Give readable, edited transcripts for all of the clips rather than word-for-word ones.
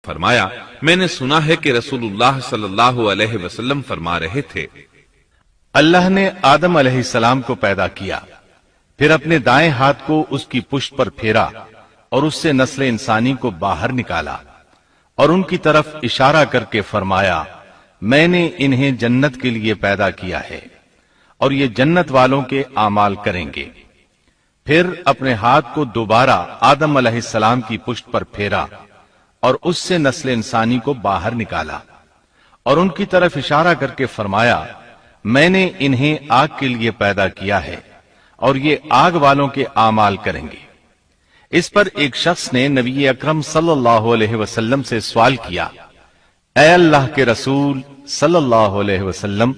فرمایا، میں نے سنا ہے کہ رسول اللہ صلی اللہ علیہ وسلم فرما رہے تھے، اللہ نے آدم علیہ السلام کو پیدا کیا، پھر اپنے دائیں ہاتھ کو اس کی پشت پر پھیرا اور اس سے نسل انسانی کو باہر نکالا اور ان کی طرف اشارہ کر کے فرمایا، میں نے انہیں جنت کے لیے پیدا کیا ہے اور یہ جنت والوں کے اعمال کریں گے۔ پھر اپنے ہاتھ کو دوبارہ آدم علیہ السلام کی پشت پر پھیرا اور اس سے نسل انسانی کو باہر نکالا اور ان کی طرف اشارہ کر کے فرمایا، میں نے انہیں آگ کے لیے پیدا کیا ہے اور یہ آگ والوں کے اعمال کریں گے۔ اس پر ایک شخص نے نبی اکرم صلی اللہ علیہ وسلم سے سوال کیا، اے اللہ کے رسول صلی اللہ علیہ وسلم،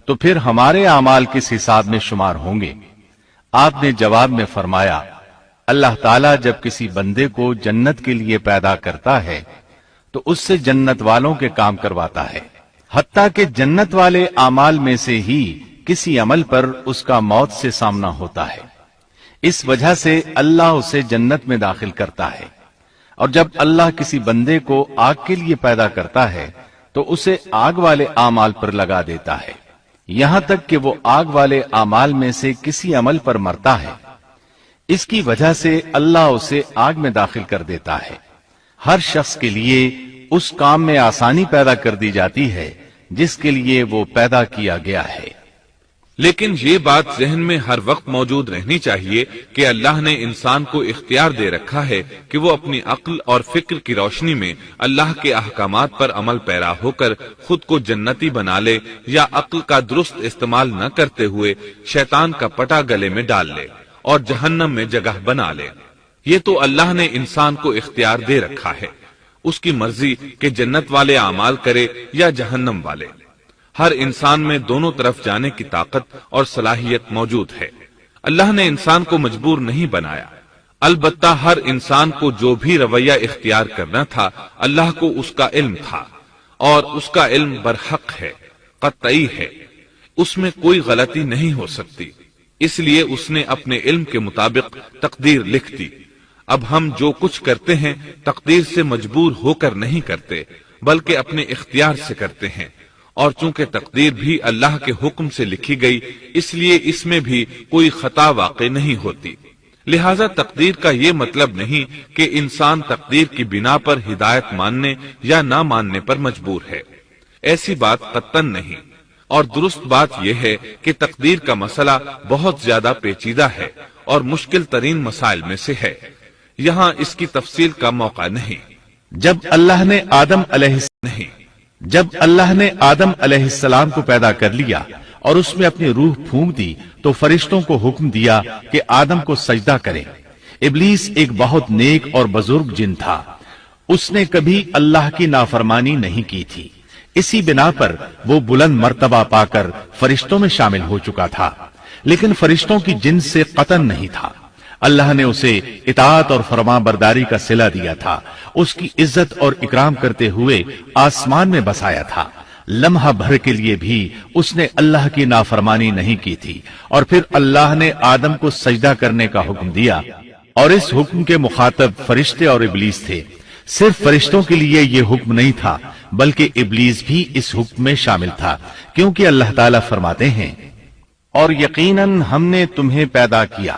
تو پھر ہمارے اعمال کس حساب میں شمار ہوں گے؟ آپ نے جواب میں فرمایا، اللہ تعالیٰ جب کسی بندے کو جنت کے لیے پیدا کرتا ہے تو اس سے جنت والوں کے کام کرواتا ہے، حتیٰ کہ جنت والے اعمال میں سے ہی کسی عمل پر اس کا موت سے سامنا ہوتا ہے، اس وجہ سے اللہ اسے جنت میں داخل کرتا ہے۔ اور جب اللہ کسی بندے کو آگ کے لیے پیدا کرتا ہے تو اسے آگ والے اعمال پر لگا دیتا ہے، یہاں تک کہ وہ آگ والے اعمال میں سے کسی عمل پر مرتا ہے، اس کی وجہ سے اللہ اسے آگ میں داخل کر دیتا ہے۔ ہر شخص کے لیے اس کام میں آسانی پیدا کر دی جاتی ہے جس کے لیے وہ پیدا کیا گیا ہے۔ لیکن یہ بات ذہن میں ہر وقت موجود رہنی چاہیے کہ اللہ نے انسان کو اختیار دے رکھا ہے کہ وہ اپنی عقل اور فکر کی روشنی میں اللہ کے احکامات پر عمل پیرا ہو کر خود کو جنتی بنا لے، یا عقل کا درست استعمال نہ کرتے ہوئے شیطان کا پٹا گلے میں ڈال لے اور جہنم میں جگہ بنا لے۔ یہ تو اللہ نے انسان کو اختیار دے رکھا ہے، اس کی مرضی کہ جنت والے اعمال کرے یا جہنم والے۔ ہر انسان میں دونوں طرف جانے کی طاقت اور صلاحیت موجود ہے۔ اللہ نے انسان کو مجبور نہیں بنایا، البتہ ہر انسان کو جو بھی رویہ اختیار کرنا تھا اللہ کو اس کا علم تھا، اور اس کا علم برحق ہے، قطعی ہے، اس میں کوئی غلطی نہیں ہو سکتی، اس لیے اس نے اپنے علم کے مطابق تقدیر لکھ دی۔ اب ہم جو کچھ کرتے ہیں تقدیر سے مجبور ہو کر نہیں کرتے، بلکہ اپنے اختیار سے کرتے ہیں، اور چونکہ تقدیر بھی اللہ کے حکم سے لکھی گئی اس لیے اس میں بھی کوئی خطا واقع نہیں ہوتی۔ لہذا تقدیر کا یہ مطلب نہیں کہ انسان تقدیر کی بنا پر ہدایت ماننے یا نہ ماننے پر مجبور ہے، ایسی بات قطعاً نہیں۔ اور درست بات یہ ہے کہ تقدیر کا مسئلہ بہت زیادہ پیچیدہ ہے اور مشکل ترین مسائل میں سے ہے، یہاں اس کی تفصیل کا موقع نہیں۔ جب اللہ نے آدم علیہ السلام کو پیدا کر لیا اور اس میں اپنی روح پھونک دی تو فرشتوں کو حکم دیا کہ آدم کو سجدہ کریں۔ ابلیس ایک بہت نیک اور بزرگ جن تھا، اس نے کبھی اللہ کی نافرمانی نہیں کی تھی، اسی بنا پر وہ بلند مرتبہ پا کر فرشتوں میں شامل ہو چکا تھا، لیکن فرشتوں کی جنس سے قطعاً نہیں تھا۔ اللہ نے اسے اطاعت اور فرما برداری کا صلہ دیا تھا، اس کی عزت اور اکرام کرتے ہوئے آسمان میں بسایا تھا، لمحہ بھر کے لیے بھی اس نے اللہ کی نافرمانی نہیں کی تھی، اور پھر اللہ نے آدم کو سجدہ کرنے کا حکم دیا، اور اس حکم کے مخاطب فرشتے اور ابلیس تھے۔ صرف فرشتوں کے لیے یہ حکم نہیں تھا بلکہ ابلیس بھی اس حکم میں شامل تھا، کیونکہ اللہ تعالیٰ فرماتے ہیں، اور یقیناً ہم نے تمہیں پیدا کیا،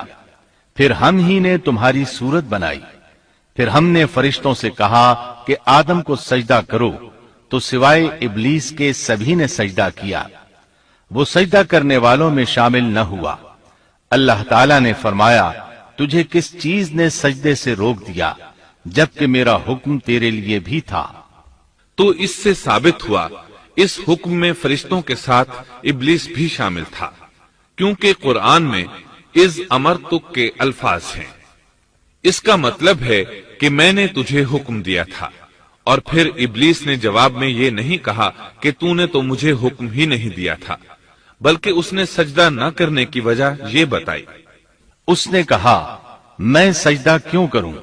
پھر ہم ہی نے تمہاری صورت بنائی، پھر ہم نے فرشتوں سے کہا کہ آدم کو سجدہ کرو، تو سوائے ابلیس کے سبھی نے سجدہ کیا، وہ سجدہ کرنے والوں میں شامل نہ ہوا۔ اللہ تعالیٰ نے فرمایا، تجھے کس چیز نے سجدے سے روک دیا جبکہ میرا حکم تیرے لیے بھی تھا؟ تو اس سے ثابت ہوا اس حکم میں فرشتوں کے ساتھ ابلیس بھی شامل تھا، کیونکہ قرآن میں اذ امرتک کے الفاظ ہیں۔ اس کا مطلب ہے کہ میں نے تجھے حکم دیا تھا، اور پھر ابلیس نے جواب میں یہ نہیں کہا کہ تو نے تو مجھے حکم ہی نہیں دیا تھا، بلکہ اس نے سجدہ نہ کرنے کی وجہ یہ بتائی۔ اس نے کہا، میں سجدہ کیوں کروں،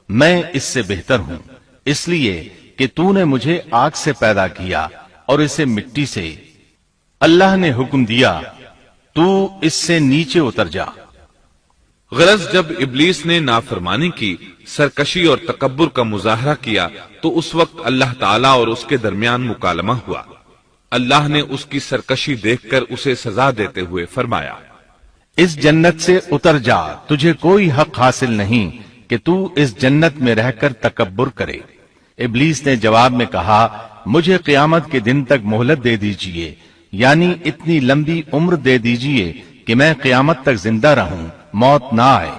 میں اس سے بہتر ہوں، اس لیے کہ تو نے مجھے آگ سے پیدا کیا اور اسے مٹی سے۔ اللہ نے حکم دیا، تو اس سے نیچے اتر جا۔ غرض جب ابلیس نے نافرمانی کی، سرکشی اور تکبر کا مظاہرہ کیا تو اس وقت اللہ تعالیٰ اور اس کے درمیان مکالمہ ہوا۔ اللہ نے اس کی سرکشی دیکھ کر اسے سزا دیتے ہوئے فرمایا، اس جنت سے اتر جا، تجھے کوئی حق حاصل نہیں کہ تو اس جنت میں رہ کر تکبر کرے۔ ابلیس نے جواب میں کہا، مجھے قیامت کے دن تک مہلت دے دیجئے، یعنی اتنی لمبی عمر دے دیجئے کہ میں قیامت تک زندہ رہوں، موت نہ آئے۔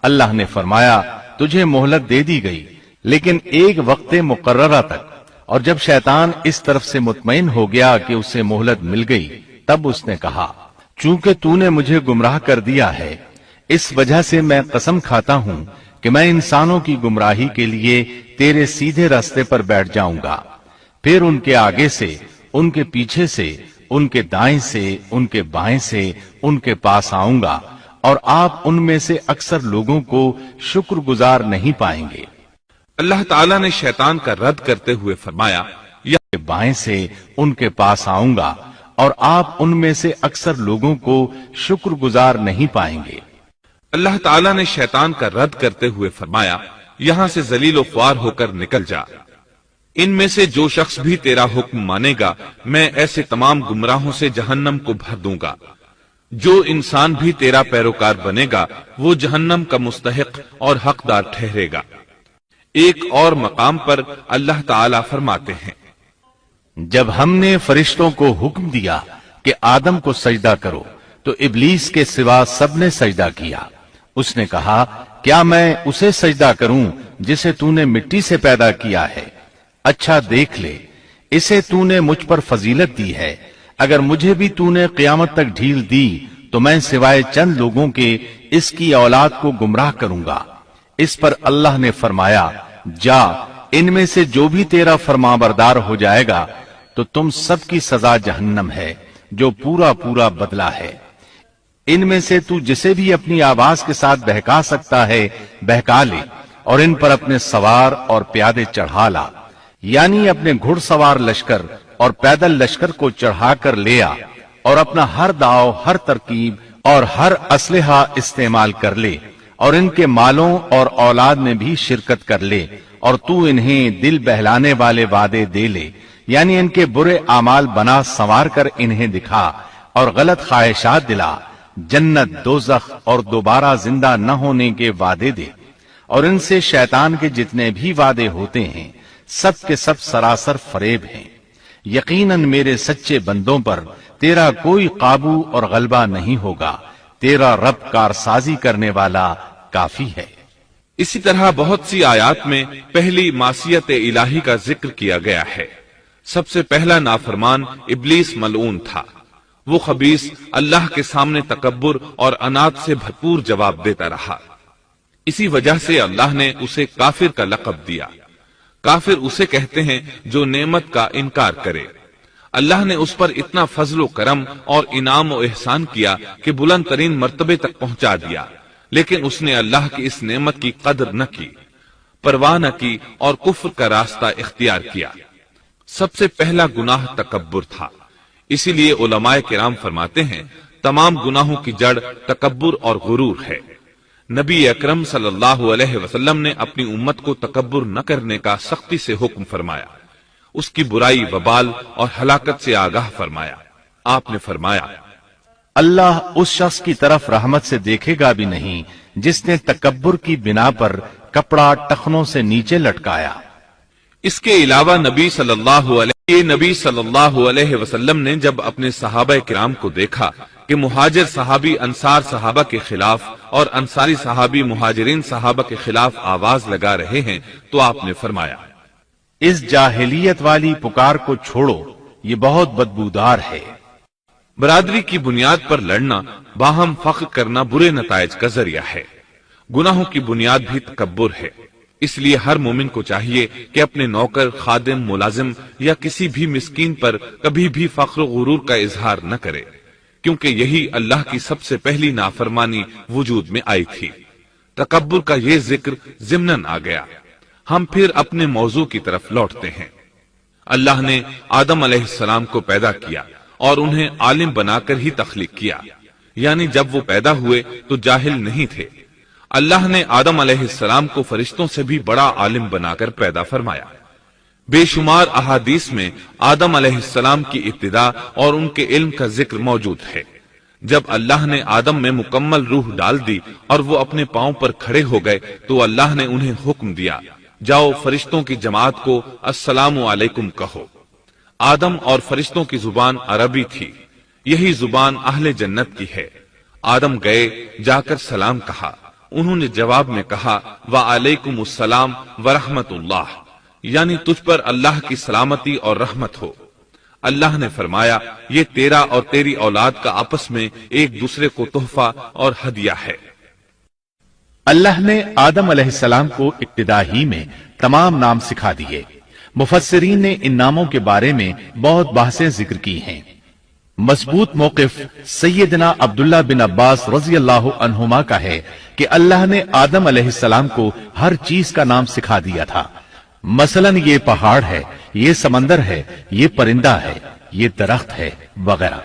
اللہ نے فرمایا، تجھے مہلت دے دی گئی، لیکن ایک وقت مقررہ تک۔ اور جب شیطان اس طرف سے مطمئن ہو گیا کہ اسے مہلت مل گئی، تب اس نے کہا، چونکہ تو نے مجھے گمراہ کر دیا ہے، اس وجہ سے میں قسم کھاتا ہوں کہ میں انسانوں کی گمراہی کے لیے تیرے سیدھے راستے پر بیٹھ جاؤں گا، پھر ان کے آگے سے، ان کے پیچھے سے، ان کے دائیں سے، ان کے بائیں سے، ان کے پاس آؤں گا، اور آپ ان میں سے اکثر لوگوں کو شکر گزار نہیں پائیں گے۔ اللہ تعالیٰ نے شیطان کا رد کرتے ہوئے فرمایا، یا بائیں سے ان کے پاس آؤں گا، اور آپ ان میں سے اکثر لوگوں کو شکر گزار نہیں پائیں گے۔ اللہ تعالیٰ نے شیطان کا رد کرتے ہوئے فرمایا، یہاں سے ذلیل و خوار ہو کر نکل جا، ان میں سے جو شخص بھی تیرا حکم مانے گا میں ایسے تمام گمراہوں سے جہنم کو بھر دوں گا۔ جو انسان بھی تیرا پیروکار بنے گا وہ جہنم کا مستحق اور حقدار ٹھہرے گا۔ ایک اور مقام پر اللہ تعالیٰ فرماتے ہیں، جب ہم نے فرشتوں کو حکم دیا کہ آدم کو سجدہ کرو تو ابلیس کے سوا سب نے سجدہ کیا۔ اس نے کہا، کیا میں اسے سجدہ کروں جسے تو نے مٹی سے پیدا کیا ہے؟ اچھا دیکھ لے، اسے تو نے مجھ پر فضیلت دی ہے، اگر مجھے بھی تو نے قیامت تک ڈھیل دی تو میں سوائے چند لوگوں کے اس کی اولاد کو گمراہ کروں گا۔ اس پر اللہ نے فرمایا، جا، ان میں سے جو بھی تیرا فرمانبردار ہو جائے گا تو تم سب کی سزا جہنم ہے، جو پورا پورا بدلہ ہے۔ ان میں سے تو جسے بھی اپنی آواز کے ساتھ بہکا سکتا ہے بہکا لے، اور ان پر اپنے سوار اور پیادے چڑھا لا، یعنی اپنے گھڑ سوار لشکر اور پیدل لشکر کو چڑھا کر لے آ، اور اپنا ہر داؤ، ہر ترکیب اور ہر اسلحہ استعمال کر لے، اور ان کے مالوں اور اولاد میں بھی شرکت کر لے، اور تو انہیں دل بہلانے والے وعدے دے لے، یعنی ان کے برے اعمال بنا سنوار کر انہیں دکھا، اور غلط خواہشات دلا، جنت، دوزخ اور دوبارہ زندہ نہ ہونے کے وعدے دے، اور ان سے شیطان کے جتنے بھی وعدے ہوتے ہیں سب کے سب سراسر فریب ہیں۔ یقیناً میرے سچے بندوں پر تیرا کوئی قابو اور غلبہ نہیں ہوگا، تیرا رب کارسازی کرنے والا کافی ہے۔ اسی طرح بہت سی آیات میں پہلی معصیت الہی کا ذکر کیا گیا ہے۔ سب سے پہلا نافرمان ابلیس ملعون تھا۔ وہ خبیث اللہ کے سامنے تکبر اور عناد سے بھرپور جواب دیتا رہا، اسی وجہ سے اللہ نے اسے کافر کا لقب دیا۔ کافر اسے کہتے ہیں جو نعمت کا انکار کرے۔ اللہ نے اس پر اتنا فضل و کرم اور انعام و احسان کیا کہ بلند ترین مرتبے تک پہنچا دیا، لیکن اس نے اللہ کی اس نعمت کی قدر نہ کی، پرواہ نہ کی اور کفر کا راستہ اختیار کیا۔ سب سے پہلا گناہ تکبر تھا، اسی لیے علماء کرام فرماتے ہیں تمام گناہوں کی جڑ تکبر اور غرور ہے۔ نبی اکرم صلی اللہ علیہ وسلم نے اپنی امت کو تکبر نہ کرنے کا سختی سے حکم فرمایا، اس کی برائی، وبال اور ہلاکت سے آگاہ فرمایا۔ آپ نے فرمایا، اللہ اس شخص کی طرف رحمت سے دیکھے گا بھی نہیں جس نے تکبر کی بنا پر کپڑا ٹخنوں سے نیچے لٹکایا۔ اس کے علاوہ نبی صلی اللہ علیہ وسلم نے جب اپنے صحابہ کرام کو دیکھا کہ مہاجر صحابی انصار صحابہ کے خلاف اور انصاری صحابی مہاجرین صحابہ کے خلاف آواز لگا رہے ہیں تو آپ نے فرمایا، اس جاہلیت والی پکار کو چھوڑو، یہ بہت بدبودار ہے۔ برادری کی بنیاد پر لڑنا، باہم فخر کرنا برے نتائج کا ذریعہ ہے۔ گناہوں کی بنیاد بھی تکبر ہے، اس لیے ہر مومن کو چاہیے کہ اپنے نوکر، خادم، ملازم یا کسی بھی مسکین پر کبھی بھی فخر و غرور کا اظہار نہ کرے، کیونکہ یہی اللہ کی سب سے پہلی نافرمانی وجود میں آئی تھی۔ تکبر کا یہ ذکر ضمناً آ گیا۔ ہم پھر اپنے موضوع کی طرف لوٹتے ہیں۔ اللہ نے آدم علیہ السلام کو پیدا کیا اور انہیں عالم بنا کر ہی تخلیق کیا، یعنی جب وہ پیدا ہوئے تو جاہل نہیں تھے، اللہ نے آدم علیہ السلام کو فرشتوں سے بھی بڑا عالم بنا کر پیدا فرمایا۔ بے شمار احادیث میں آدم علیہ السلام کی ابتدا اور ان کے علم کا ذکر موجود ہے۔ جب اللہ نے آدم میں مکمل روح ڈال دی اور وہ اپنے پاؤں پر کھڑے ہو گئے تو اللہ نے انہیں حکم دیا، جاؤ فرشتوں کی جماعت کو السلام علیکم کہو۔ آدم اور فرشتوں کی زبان عربی تھی، یہی زبان اہل جنت کی ہے۔ آدم گئے، جا کر سلام کہا، انہوں نے جواب میں کہا وعلیکم السلام ورحمت اللہ، یعنی تجھ پر اللہ کی سلامتی اور رحمت ہو۔ اللہ نے فرمایا یہ تیرا اور تیری اولاد کا آپس میں ایک دوسرے کو تحفہ اور ہدیہ ہے۔ اللہ نے آدم علیہ السلام کو ابتدا ہی میں تمام نام سکھا دیے۔ مفسرین نے ان ناموں کے بارے میں بہت بحثیں ذکر کی ہیں۔ مضبوط موقف سیدنا عبداللہ بن عباس رضی اللہ عنہما کا ہے کہ اللہ نے آدم علیہ السلام کو ہر چیز کا نام سکھا دیا تھا، مثلا یہ پہاڑ ہے، یہ سمندر ہے، یہ پرندہ ہے، یہ درخت ہے وغیرہ۔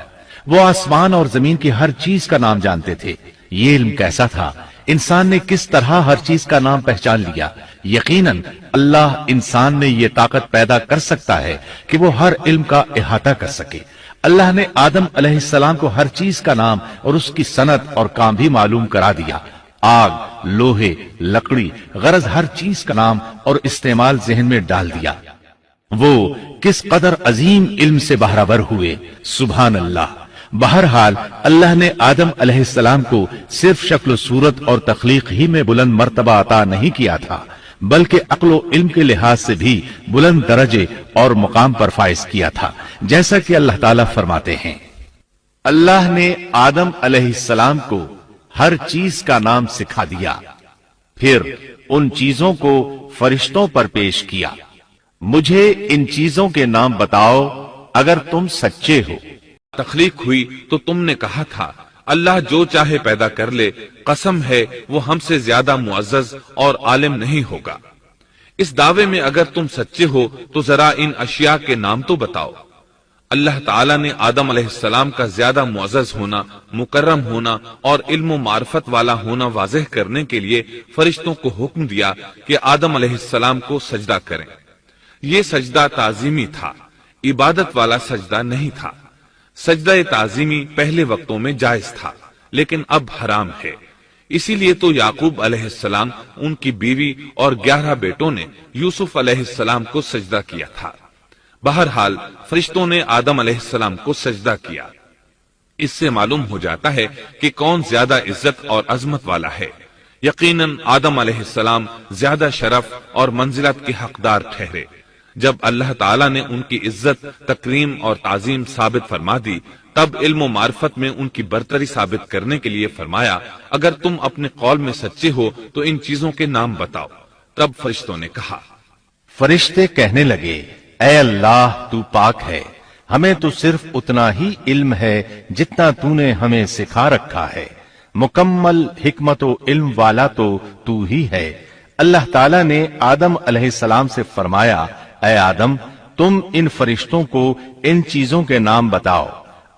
وہ آسمان اور زمین کی ہر چیز کا نام جانتے تھے۔ یہ علم کیسا تھا، انسان نے کس طرح ہر چیز کا نام پہچان لیا۔ یقیناً اللہ انسان میں یہ طاقت پیدا کر سکتا ہے کہ وہ ہر علم کا احاطہ کر سکے۔ اللہ نے آدم علیہ السلام کو ہر چیز کا نام اور اس کی صنعت اور کام بھی معلوم کرا دیا۔ آگ، لوہے، لکڑی، غرض ہر چیز کا نام اور استعمال ذہن میں ڈال دیا۔ وہ کس قدر عظیم علم سے بہرور ہوئے، سبحان اللہ۔ بہرحال اللہ نے آدم علیہ السلام کو صرف شکل و صورت اور تخلیق ہی میں بلند مرتبہ عطا نہیں کیا تھا، بلکہ عقل و علم کے لحاظ سے بھی بلند درجے اور مقام پر فائز کیا تھا، جیسا کہ اللہ تعالیٰ فرماتے ہیں اللہ نے آدم علیہ السلام کو ہر چیز کا نام سکھا دیا، پھر ان چیزوں کو فرشتوں پر پیش کیا۔ مجھے ان چیزوں کے نام بتاؤ اگر تم سچے ہو۔ تخلیق ہوئی تو تم نے کہا تھا اللہ جو چاہے پیدا کر لے، قسم ہے وہ ہم سے زیادہ معزز اور عالم نہیں ہوگا۔ اس دعوے میں اگر تم سچے ہو تو ذرا ان اشیاء کے نام تو بتاؤ۔ اللہ تعالیٰ نے آدم علیہ السلام کا زیادہ معزز ہونا، مکرم ہونا اور علم و معرفت والا ہونا واضح کرنے کے لیے فرشتوں کو حکم دیا کہ آدم علیہ السلام کو سجدہ کریں۔ یہ سجدہ تعظیمی تھا، عبادت والا سجدہ نہیں تھا۔ سجدہ تعظیمی پہلے وقتوں میں جائز تھا، لیکن اب حرام ہے۔ اسی لیے تو یعقوب علیہ السلام، ان کی بیوی اور 11 بیٹوں نے یوسف علیہ السلام کو سجدہ کیا تھا۔ بہرحال فرشتوں نے آدم علیہ السلام کو سجدہ کیا۔ اس سے معلوم ہو جاتا ہے کہ کون زیادہ عزت اور عظمت والا ہے۔ یقیناً آدم علیہ السلام زیادہ شرف اور منزلت کے حقدار ٹھہرے۔ جب اللہ تعالیٰ نے ان کی عزت، تکریم اور تعظیم ثابت فرما دی، تب علم و معرفت میں ان کی برتری ثابت کرنے کے لیے فرمایا اگر تم اپنے قول میں سچے ہو تو ان چیزوں کے نام بتاؤ۔ تب فرشتوں نے کہا، فرشتے کہنے لگے اے اللہ تو پاک ہے، ہمیں تو صرف اتنا ہی علم ہے جتنا تو نے ہمیں سکھا رکھا ہے، مکمل حکمت و علم والا تو ہی ہے۔ اللہ تعالیٰ نے آدم علیہ السلام سے فرمایا اے آدم تم ان فرشتوں کو ان چیزوں کے نام بتاؤ۔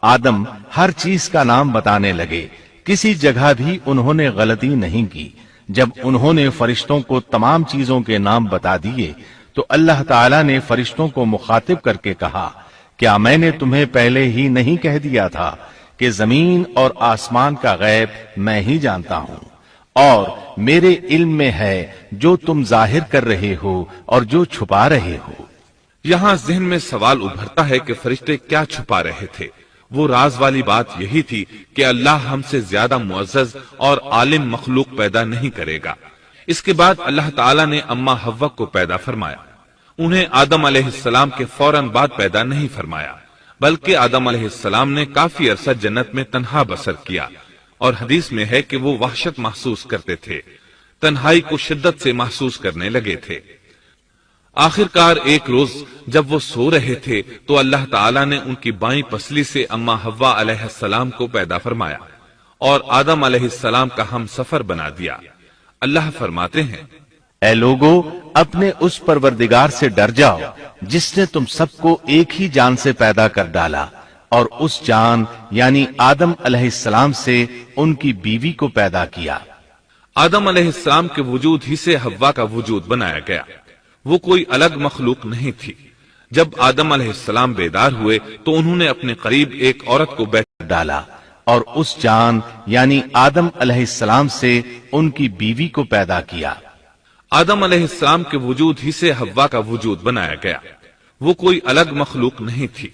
آدم ہر چیز کا نام بتانے لگے، کسی جگہ بھی انہوں نے غلطی نہیں کی۔ جب انہوں نے فرشتوں کو تمام چیزوں کے نام بتا دیے تو اللہ تعالیٰ نے فرشتوں کو مخاطب کر کے کہا کیا میں نے تمہیں پہلے ہی نہیں کہہ دیا تھا کہ زمین اور آسمان کا غیب میں ہی جانتا ہوں، اور میرے علم میں ہے جو تم ظاہر کر رہے ہو اور جو چھپا رہے ہو۔ یہاں ذہن میں سوال ابھرتا ہے کہ فرشتے کیا چھپا رہے تھے؟ وہ راز والی بات یہی تھی کہ اللہ ہم سے زیادہ معزز اور عالم مخلوق پیدا نہیں کرے گا۔ اس کے بعد اللہ تعالیٰ نے اما حوا کو پیدا فرمایا۔ انہیں آدم علیہ السلام کے فوراً بعد پیدا نہیں فرمایا، بلکہ آدم علیہ السلام نے کافی عرصہ جنت میں تنہا بسر کیا، اور حدیث میں ہے کہ وہ وحشت محسوس کرتے تھے، تنہائی کو شدت سے محسوس کرنے لگے تھے۔ آخر کار ایک روز جب وہ سو رہے تھے تو اللہ تعالیٰ نے ان کی بائیں پسلی سے اما حوا علیہ السلام کو پیدا فرمایا اور آدم علیہ السلام کا ہم سفر بنا دیا۔ اللہ فرماتے ہیں اے لوگو اپنے اس پروردگار سے ڈر جاؤ جس نے تم سب کو ایک ہی جان سے پیدا کر ڈالا، اور اس جان یعنی آدم علیہ السلام سے ان کی بیوی کو پیدا کیا۔ آدم علیہ السلام کے وجود ہی سے حوا کا وجود بنایا گیا، وہ کوئی الگ مخلوق نہیں تھی۔ جب آدم علیہ السلام بیدار ہوئے تو انہوں نے اپنے قریب ایک عورت کو بیٹھ ڈالا اور اس جان یعنی آدم علیہ السلام سے ان کی بیوی کو پیدا کیا۔ آدم علیہ السلام کے وجود ہی سے حوا کا وجود بنایا گیا، وہ کوئی الگ مخلوق نہیں تھی۔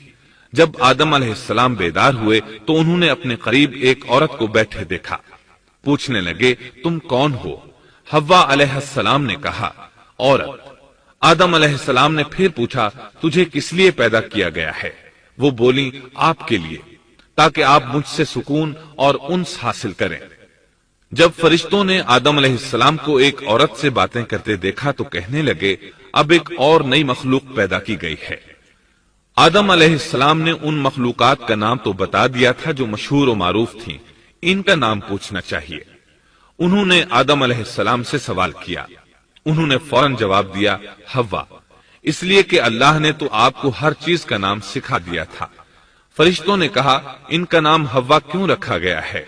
جب آدم علیہ السلام بیدار ہوئے تو انہوں نے اپنے قریب ایک عورت کو بیٹھے دیکھا، پوچھنے لگے تم کون ہو؟ حوا علیہ السلام نے کہا عورت۔ آدم علیہ السلام نے پھر پوچھا تجھے کس لیے پیدا کیا گیا ہے؟ وہ بولی آپ کے لیے، تاکہ آپ مجھ سے سکون اور انس حاصل کریں۔ جب فرشتوں نے آدم علیہ السلام کو ایک عورت سے باتیں کرتے دیکھا تو کہنے لگے اب ایک اور نئی مخلوق پیدا کی گئی ہے۔ آدم علیہ السلام نے ان مخلوقات کا نام تو بتا دیا تھا جو مشہور و معروف تھیں، ان کا نام پوچھنا چاہیے۔ انہوں نے آدم علیہ السلام سے سوال کیا، انہوں نے فوراً جواب دیا حوا، اس لیے کہ اللہ نے تو آپ کو ہر چیز کا نام سکھا دیا تھا۔ فرشتوں نے کہا ان کا نام حوا کیوں رکھا گیا ہے؟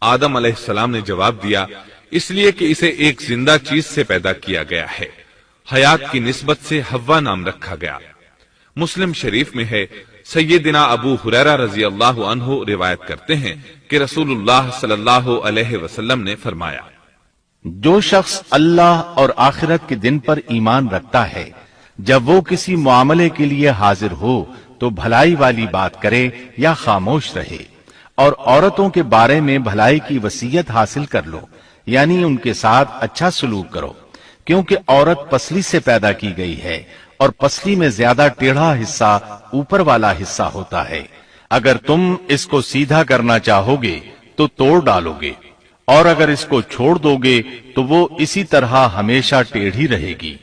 آدم علیہ السلام نے جواب دیا اس لیے کہ اسے ایک زندہ چیز سے پیدا کیا گیا ہے، حیات کی نسبت سے حوا نام رکھا گیا۔ مسلم شریف میں ہے، سیدنا ابو ہریرہ رضی اللہ عنہ روایت کرتے ہیں کہ رسول اللہ صلی اللہ علیہ وسلم نے فرمایا جو شخص اللہ اور آخرت کے دن پر ایمان رکھتا ہے، جب وہ کسی معاملے کے لیے حاضر ہو تو بھلائی والی بات کرے یا خاموش رہے، اور عورتوں کے بارے میں بھلائی کی وصیت حاصل کر لو، یعنی ان کے ساتھ اچھا سلوک کرو، کیونکہ عورت پسلی سے پیدا کی گئی ہے اور پسلی میں زیادہ ٹیڑھا حصہ اوپر والا حصہ ہوتا ہے۔ اگر تم اس کو سیدھا کرنا چاہو گے تو توڑ ڈالو گے، اور اگر اس کو چھوڑ دو گے تو وہ اسی طرح ہمیشہ ٹیڑھی رہے گی۔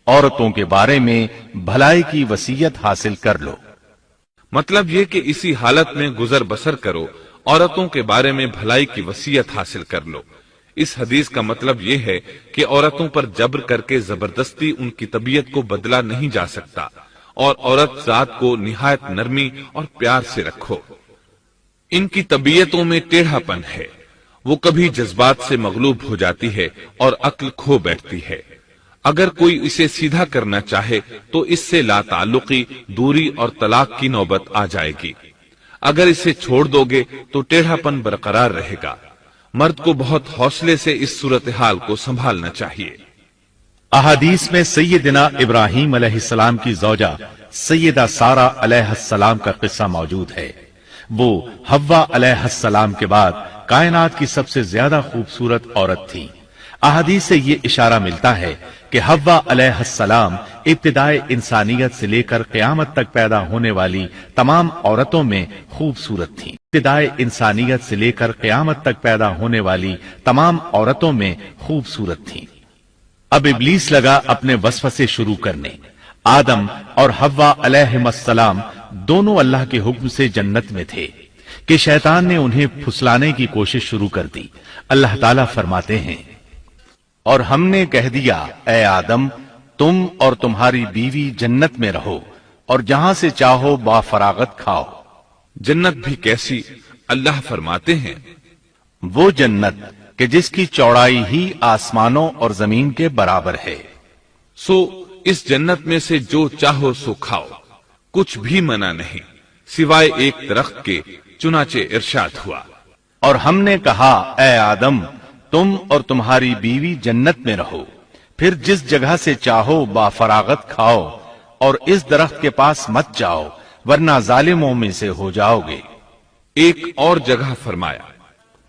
عورتوں کے بارے میں بھلائی کی وصیت حاصل کر لو۔ مطلب یہ کہ اسی حالت میں گزر بسر کرو، عورتوں کے بارے میں بھلائی کی وصیت حاصل کر لو۔ اس حدیث کا مطلب یہ ہے کہ عورتوں پر جبر کر کے زبردستی ان کی طبیعت کو بدلا نہیں جا سکتا، اور عورت ذات کو نہایت نرمی اور پیار سے رکھو۔ ان کی طبیعتوں میں ٹیڑھا پن ہے، وہ کبھی جذبات سے مغلوب ہو جاتی ہے اور عقل کھو بیٹھتی ہے۔ اگر کوئی اسے سیدھا کرنا چاہے تو اس سے لا تعلقی، دوری اور طلاق کی نوبت آ جائے گی۔ اگر اسے چھوڑ دو گے تو ٹیڑھا پن برقرار رہے گا۔ مرد کو بہت حوصلے سے اس صورتحال کو سنبھالنا چاہیے۔ احادیث میں سیدنا ابراہیم علیہ السلام کی زوجہ سیدہ سارہ علیہ السلام کا قصہ موجود ہے۔ وہ حوا علیہ السلام کے بعد کائنات کی سب سے زیادہ خوبصورت عورت تھی۔ احادیث سے یہ اشارہ ملتا ہے کہ حوا علیہ السلام ابتدائے انسانیت سے لے کر قیامت تک پیدا ہونے والی تمام عورتوں میں خوبصورت تھیں۔ ابتدائے انسانیت سے لے کر قیامت تک پیدا ہونے والی تمام عورتوں میں خوبصورت تھیں۔ اب ابلیس لگا اپنے وسوسے شروع کرنے۔ آدم اور حوا علیہم السلام دونوں اللہ کے حکم سے جنت میں تھے کہ شیطان نے انہیں پھسلانے کی کوشش شروع کر دی۔ اللہ تعالیٰ فرماتے ہیں اور ہم نے کہہ دیا اے آدم تم اور تمہاری بیوی جنت میں رہو اور جہاں سے چاہو با فراغت کھاؤ۔ جنت بھی کیسی؟ اللہ فرماتے ہیں وہ جنت کہ جس کی چوڑائی ہی آسمانوں اور زمین کے برابر ہے۔ سو اس جنت میں سے جو چاہو سو کھاؤ، کچھ بھی منع نہیں سوائے ایک درخت کے، چنانچہ ارشاد ہوا اور ہم نے کہا اے آدم تم اور تمہاری بیوی جنت میں رہو، پھر جس جگہ سے چاہو با فراغت کھاؤ، اور اس درخت کے پاس مت جاؤ ورنہ ظالموں میں سے ہو جاؤ گے۔ ایک اور جگہ فرمایا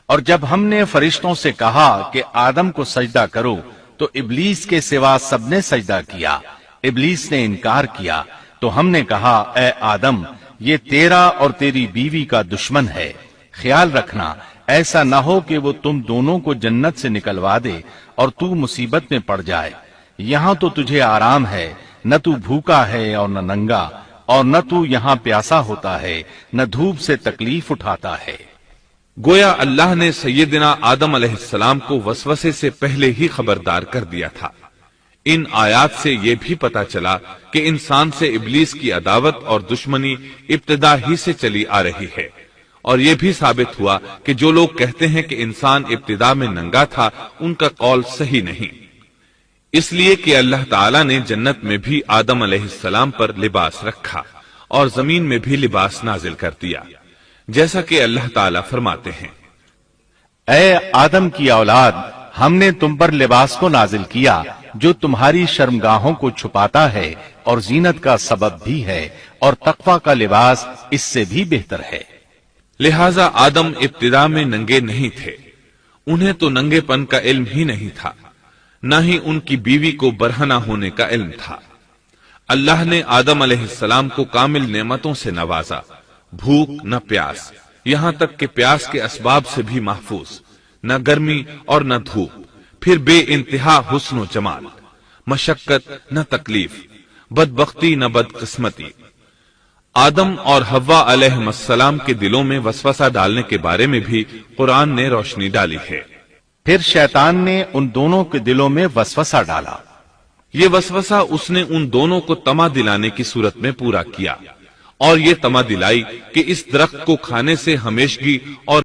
اور جب ہم نے فرشتوں سے کہا کہ آدم کو سجدہ کرو تو ابلیس کے سوا سب نے سجدہ کیا، ابلیس نے انکار کیا تو ہم نے کہا اے آدم یہ تیرا اور تیری بیوی کا دشمن ہے، خیال رکھنا ایسا نہ ہو کہ وہ تم دونوں کو جنت سے نکلوا دے اور تو مصیبت میں پڑ جائے۔ یہاں تو تجھے آرام ہے، نہ تو بھوکا ہے اور نہ ننگا، اور نہ تو یہاں پیاسا ہوتا ہے، نہ دھوپ سے تکلیف اٹھاتا ہے۔ گویا اللہ نے سیدنا آدم علیہ السلام کو وسوسے سے پہلے ہی خبردار کر دیا تھا۔ ان آیات سے یہ بھی پتا چلا کہ انسان سے ابلیس کی عداوت اور دشمنی ابتدا ہی سے چلی آ رہی ہے، اور یہ بھی ثابت ہوا کہ جو لوگ کہتے ہیں کہ انسان ابتدا میں ننگا تھا ان کا قول صحیح نہیں، اس لیے کہ اللہ تعالیٰ نے جنت میں بھی آدم علیہ السلام پر لباس رکھا اور زمین میں بھی لباس نازل کر دیا، جیسا کہ اللہ تعالیٰ فرماتے ہیں، اے آدم کی اولاد، ہم نے تم پر لباس کو نازل کیا جو تمہاری شرمگاہوں کو چھپاتا ہے اور زینت کا سبب بھی ہے، اور تقوی کا لباس اس سے بھی بہتر ہے۔ لہذا آدم ابتدا میں ننگے نہیں تھے، انہیں تو ننگے پن کا علم ہی نہیں تھا، نہ ہی ان کی بیوی کو برہنہ ہونے کا علم تھا۔ اللہ نے آدم علیہ السلام کو کامل نعمتوں سے نوازا، بھوک نہ پیاس، یہاں تک کہ پیاس کے اسباب سے بھی محفوظ، نہ گرمی اور نہ دھوپ، پھر بے انتہا حسن و جمال، مشقت نہ تکلیف، بدبختی نہ بدقسمتی۔ آدم اور حوا علیہ السلام کے دلوں میں وسوسہ ڈالنے کے بارے میں بھی قرآن نے روشنی ڈالی ہے۔ پھر شیطان نے ان دونوں کے دلوں میں وسوسہ ڈالا، یہ وسوسہ اس نے ان دونوں کو طمع دلانے کی صورت میں پورا کیا، اور یہ طمع دلائی کہ اس درخت کو کھانے سے ہمیشگی اور